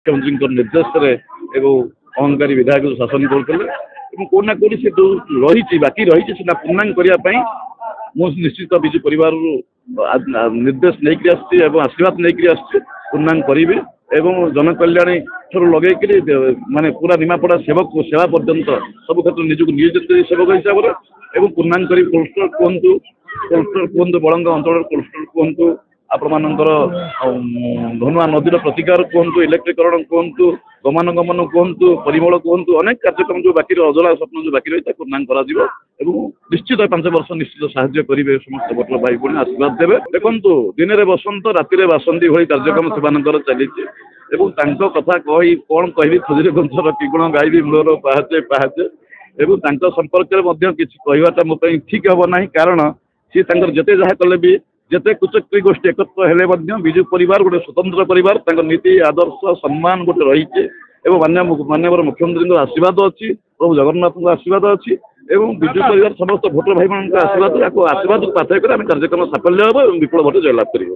मुख्यमंत्री निर्देश अहंकारी विधायक शासन करते कौन ना कौन से रही बाकी रही पूर्णांग करने निश्चित विजु परिवार निर्देश नहीं आशीर्वाद नहीं पूर्णांग करी जनकल्याण लगे माने पूरा निमापड़ा सेवक सेवा पर्यंत सब क्षेत्र निजक नियोजित सेवक हिसाब से पूर्णांग कर कोल्ड कहतु बड़ंग अंचल कोल्ड कहतु आपणकर धनुआ नदीर प्रतिकार कहतु इलेक्ट्रिकरण कहतु गमनागमन कहतु परिमल कहतु अनेक कार्यक्रम जो बाकी अजला स्वप्न जो बाकी रही पूर्णांग कर निश्चित 5 वर्ष निश्चित साहाय्य करेंगे समस्त भोटर भाई भाई आशीर्वाद देवे देखु दिन में बसंत राति बासंती भाई कार्यक्रम से चली कथा कही कौन कहि खुजरे गंचर कि गुण गायबी मूलर पाहाचे पाहाचे संपर्क में किसी कहवाटा मो ठीक हम ना कारण सी जिते जहाँ कले भी जिते कुचक्री गोष्ठी एकत्र हेले विजु परिवार गोटे स्वतंत्र परिवार नीति आदर्श सम्मान गोटे रही माननीय मुख्यमंत्री आशीर्वाद अच्छी प्रभु जगन्नाथ आशीर्वाद अच्छी विजु परिवार समस्त भोटर भाई आशीर्वाद आशीर्वाद पाथय कर कार्यक्रम साफल्य हम विपुल भोट जयलाभ कर।